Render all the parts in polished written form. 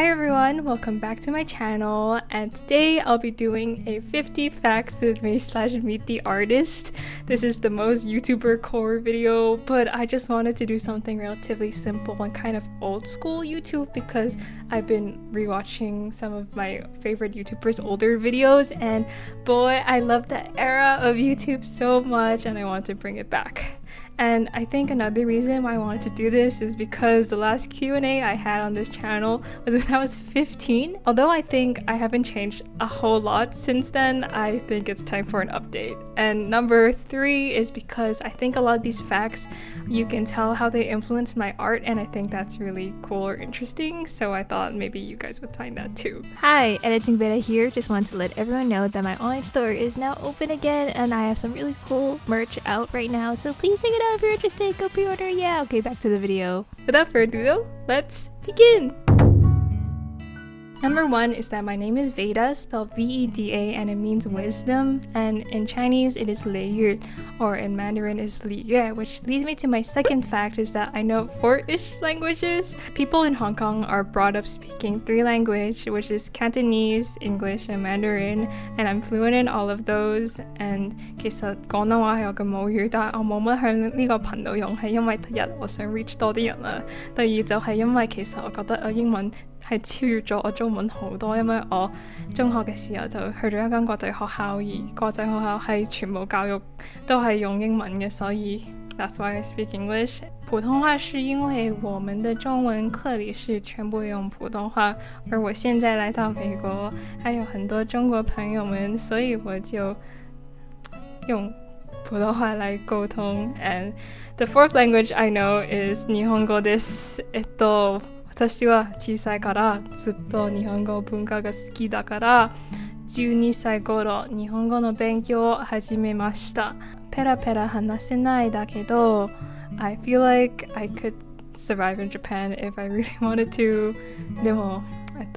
Hi everyone, welcome back to my channel, and today I'll be doing a 50 facts with me / meet the artist. This is the most YouTuber core video, but I just wanted to do something relatively simple and kind of old school YouTube because I've been rewatching some of my favorite YouTubers' older videos, and boy, I love that era of YouTube so much and I want to bring it back. And I think another reason why I wanted to do this is because the last Q&A I had on this channel was when I was 15. Although I think I haven't changed a whole lot since then, I think it's time for an update. And number 3 is because I think a lot of these facts, you can tell how they influence my art, and I think that's really cool or interesting, so I thought maybe you guys would find that too. Hi, Editing Veda here. Just wanted to let everyone know that my online store is now open again and I have some really cool merch out right now, so please check it out if you're interested. Go pre-order. Yeah, okay, back to the video. Without further ado though, let's begin! Number 1 is that my name is Veda, spelled V-E-D-A, and it means wisdom, and in Chinese it is 礼乐, or in Mandarin is 礼乐, which leads me to my second fact is that I know 4-ish languages. People in Hong Kong are brought up speaking 3 languages, which is Cantonese, English, and Mandarin, and I'm fluent in all of those. And 其實廣東話係我嘅母語，但係我冇乜向呢個頻道用，係因為第一我想 reach 多啲人啦，第二就係因為其實我覺得我英文係超越咗我中文好多，因為我中學嘅時候就去咗一間國際學校，而國際學校係全部教育都係用英文嘅，所以 that's why I speak English。普通話是因為我們的中文課裡是全部用普通話，而我現在來到美國，還有很多中國朋友們，所以我就用普通話來溝通。And the 4th language I know is 日本語です。私は小さいからずっと日本語文化が好きだから12歳頃日本語の勉強を始めました。ペラペラ話せないだけど I feel like I could survive in Japan if I really wanted to. でも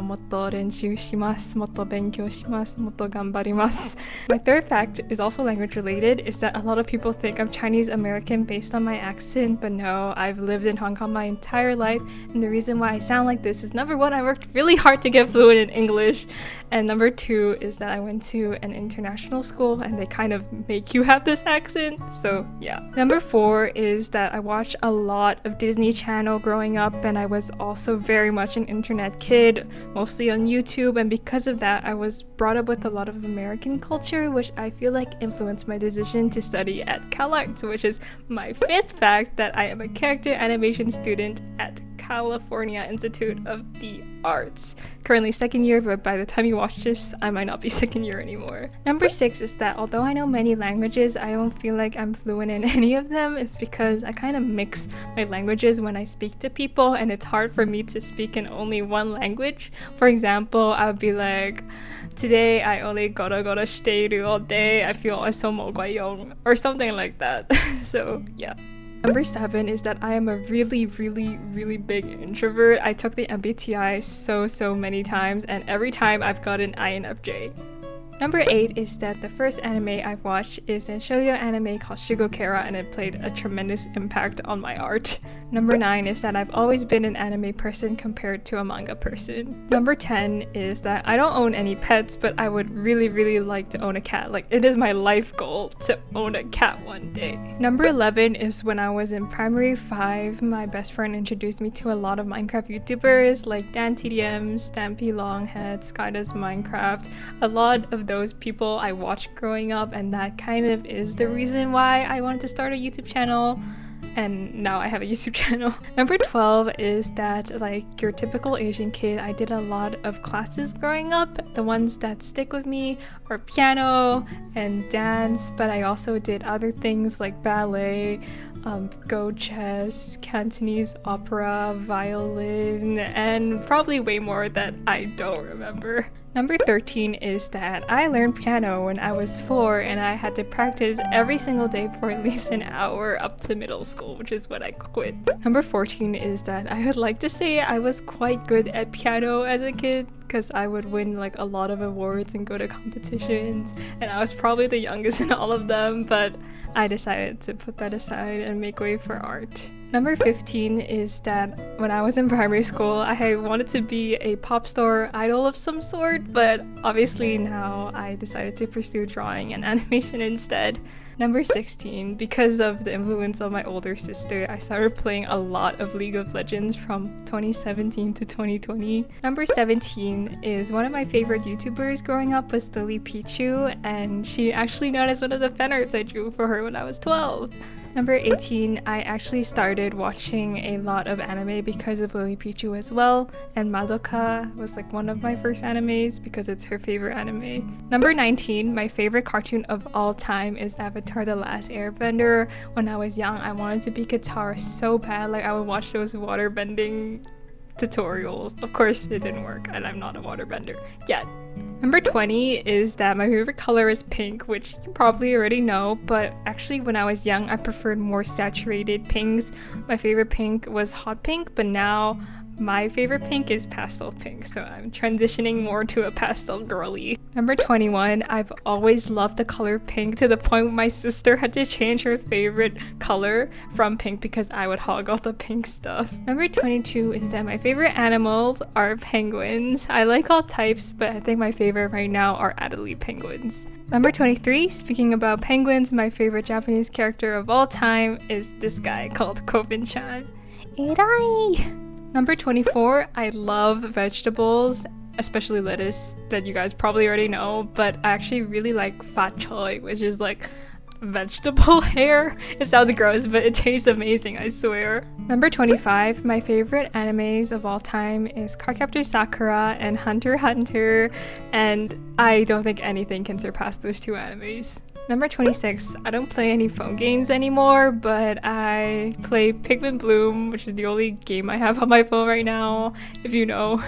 もっと練習します。もっと勉強します。もっと頑張ります。My third fact is also language related, is that a lot of people think I'm Chinese American based on my accent, but no, I've lived in Hong Kong my entire life, and the reason why I sound like this is number 1, I worked really hard to get fluent in English, and number 2 is that I went to an international school and they kind of make you have this accent, so yeah. Number 4 is that I watched a lot of Disney Channel growing up, and I was also very much an internet kid, mostly on YouTube, and because of that I was brought up with a lot of American culture, which I feel like influenced my decision to study at CalArts, which is my 5th fact, that I am a character animation student at California Institute of the Arts. Currently 2nd year, but by the time you watch this, I might not be 2nd year anymore. Number 6 is that although I know many languages, I don't feel like I'm fluent in any of them. It's because I kind of mix my languages when I speak to people, and it's hard for me to speak in only one language. For example, I would be like, today I only gotta stay all day, I feel so 모과용, or something like that. So yeah. Number 7 is that I am a really big introvert. I took the MBTI so many times, and every time I've gotten INFJ. Number 8 is that the first anime I've watched is a shoujo anime called Shigokera, and it played a tremendous impact on my art. Number 9 is that I've always been an anime person compared to a manga person. Number 10 is that I don't own any pets, but I would really like to own a cat. Like, it is my life goal to own a cat one day. Number 11 is when I was in primary 5, my best friend introduced me to a lot of Minecraft YouTubers like DanTDM, Stampy Longhead, Skydoes Minecraft. A lot of those people I watched growing up, and that kind of is the reason why I wanted to start a YouTube channel, and now I have a YouTube channel. Number 12 is that, like your typical Asian kid, I did a lot of classes growing up. The ones that stick with me are piano and dance, but I also did other things like ballet, Go chess, Cantonese opera, violin, and probably way more that I don't remember. Number 13 is that I learned piano when I was 4, and I had to practice every single day for at least an hour up to middle school, which is when I quit. Number 14 is that I would like to say I was quite good at piano as a kid, because I would win like a lot of awards and go to competitions, and I was probably the youngest in all of them, but I decided to put that aside and make way for art. Number 15 is that when I was in primary school, I wanted to be a pop star idol of some sort, but obviously now I decided to pursue drawing and animation instead. Number 16, because of the influence of my older sister, I started playing a lot of League of Legends from 2017 to 2020. Number 17 is one of my favorite YouTubers growing up was Lily Pichu, and she actually known as one of the fan arts I drew for her when I was 12. Number 18, I actually started watching a lot of anime because of Lily Pichu as well, and Madoka was like one of my first animes because it's her favorite anime. Number 19, my favorite cartoon of all time is Avatar: The Last Airbender. When I was young, I wanted to be Katara so bad, like I would watch those waterbending tutorials. Of course, it didn't work, and I'm not a waterbender yet. Number 20 is that my favorite color is pink, which you probably already know, but actually when I was young, I preferred more saturated pinks. My favorite pink was hot pink, but now my favorite pink is pastel pink, so I'm transitioning more to a pastel girly. Number 21, I've always loved the color pink to the point where my sister had to change her favorite color from pink because I would hog all the pink stuff. Number 22 is that my favorite animals are penguins. I like all types, but I think my favorite right now are Adelie penguins. Number 23, speaking about penguins, my favorite Japanese character of all time is this guy called Kobin-chan. Erai! Number 24, I love vegetables, especially lettuce that you guys probably already know, but I actually really like fat choy, which is like vegetable hair. It sounds gross, but it tastes amazing, I swear. Number 25, my favorite animes of all time is Cardcaptor Sakura and Hunter x Hunter, and I don't think anything can surpass those two animes. Number 26, I don't play any phone games anymore, but I play Pikmin Bloom, which is the only game I have on my phone right now. If you know,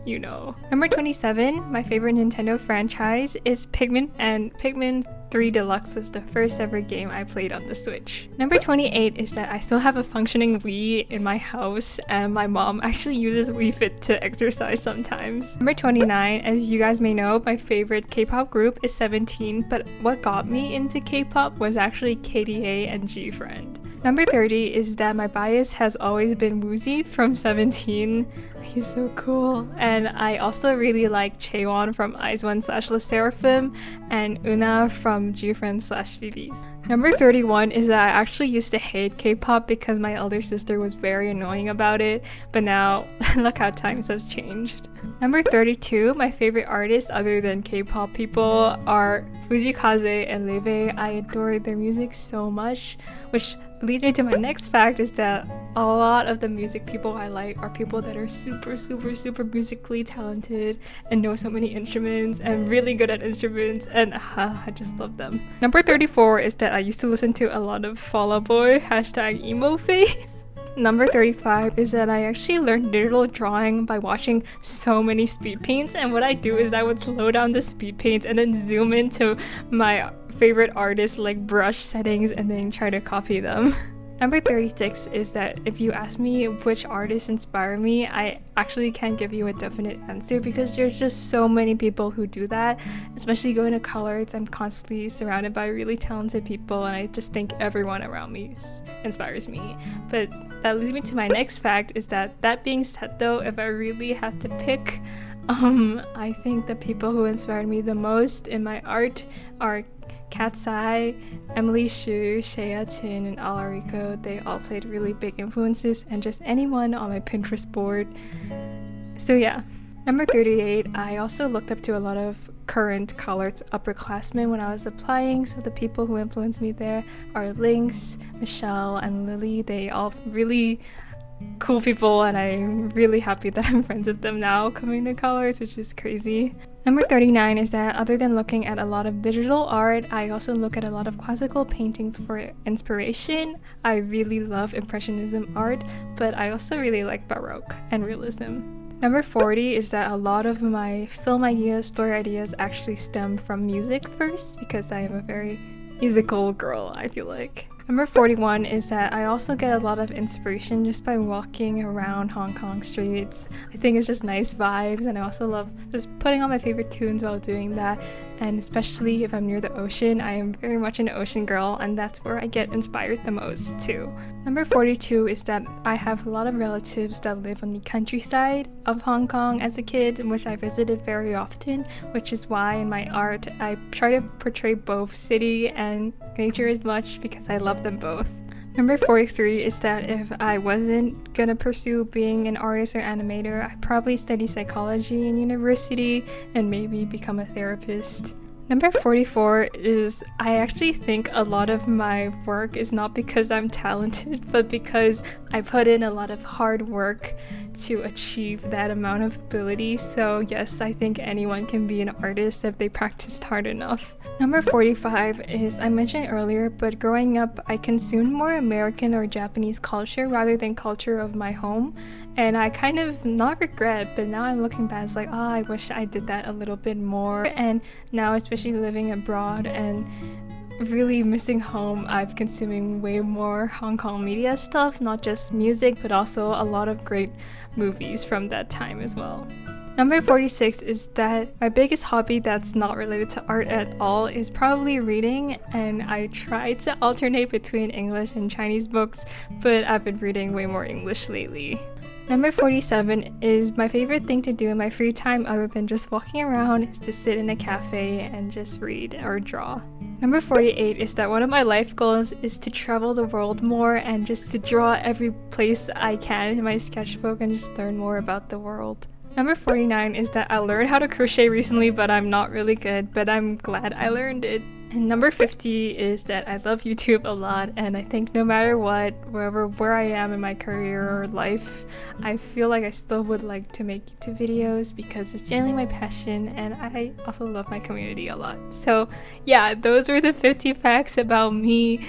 you know. Number 27, my favorite Nintendo franchise is Pikmin, and Pikmin 3 Deluxe was the first ever game I played on the Switch. Number 28 is that I still have a functioning Wii in my house, and my mom actually uses Wii Fit to exercise sometimes. Number 29, as you guys may know, my favorite K-pop group is 17, but what got me into K-pop was actually KDA and G-Friend. Number 30 is that my bias has always been Woozy from 17. He's so cool. And I also really like Chaewon from IZ*ONE/LE SSERAFIM and Una from G-Friend/VVs. Number 31 is that I actually used to hate K-pop because my elder sister was very annoying about it, but now look how times have changed. Number 32, my favorite artists other than K-pop people are Fujikaze and Leve. I adore their music so much, which leads me to my next fact is that a lot of the music people I like are people that are super musically talented and know so many instruments and really good at instruments, and I just love them. Number 34 is that I used to listen to a lot of Fall Out Boy, #emo phase. Number 35 is that I actually learned digital drawing by watching so many speed paints, and what I do is I would slow down the speed paints and then zoom into my favorite artists like brush settings and then try to copy them. Number 36 is that if you ask me which artists inspire me, I actually can't give you a definite answer because there's just so many people who do that. Especially going to colors, I'm constantly surrounded by really talented people, and I just think everyone around me inspires me. But that leads me to my next fact is that being said though, if I really had to pick, I think the people who inspired me the most in my art are Cat's Eye, Emily Shu, Shea Tin, and Alariko. They all played really big influences, and just anyone on my Pinterest board. So yeah. Number 38, I also looked up to a lot of current college upperclassmen when I was applying, so the people who influenced me there are Lynx, Michelle, and Lily. They all really cool people, and I'm really happy that I'm friends with them now coming to college, which is crazy. Number 39 is that other than looking at a lot of digital art, I also look at a lot of classical paintings for inspiration. I really love Impressionism art, but I also really like Baroque and realism. Number 40 is that a lot of my film ideas, story ideas actually stem from music first because I am a very musical girl, I feel like. Number 41 is that I also get a lot of inspiration just by walking around Hong Kong streets. I think it's just nice vibes, and I also love just putting on my favorite tunes while doing that. And especially if I'm near the ocean, I am very much an ocean girl, and that's where I get inspired the most too. Number 42 is that I have a lot of relatives that live on the countryside of Hong Kong as a kid, which I visited very often, which is why in my art I try to portray both city and nature as much because I love them both. Number 43 is that if I wasn't gonna pursue being an artist or animator, I'd probably study psychology in university and maybe become a therapist. Number 44 is I actually think a lot of my work is not because I'm talented, but because I put in a lot of hard work to achieve that amount of ability. So yes, I think anyone can be an artist if they practiced hard enough. Number 45 is, I mentioned earlier, but growing up I consumed more American or Japanese culture rather than culture of my home. And I kind of not regret, but now I'm looking back, it's like, oh, I wish I did that a little bit more. And now, especially living abroad and really missing home, I'm consuming way more Hong Kong media stuff, not just music, but also a lot of great movies from that time as well. Number 46 is that my biggest hobby that's not related to art at all is probably reading, and I try to alternate between English and Chinese books, but I've been reading way more English lately. Number 47 is my favorite thing to do in my free time other than just walking around is to sit in a cafe and just read or draw. Number 48 is that one of my life goals is to travel the world more and just to draw every place I can in my sketchbook and just learn more about the world. Number 49 is that I learned how to crochet recently, but I'm not really good, but I'm glad I learned it. And number 50 is that I love YouTube a lot, and I think no matter what, where I am in my career or life, I feel like I still would like to make YouTube videos because it's generally my passion, and I also love my community a lot. So yeah, those were the 50 facts about me.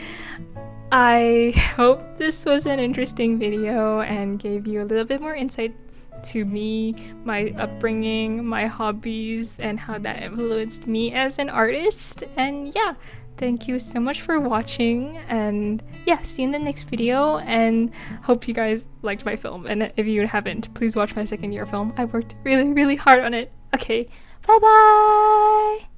I hope this was an interesting video and gave you a little bit more insight to me, my upbringing, my hobbies, and how that influenced me as an artist. And yeah, thank you so much for watching, and yeah, see you in the next video, and hope you guys liked my film. And if you haven't, please watch my second year film. I worked really hard on it. Okay, bye bye.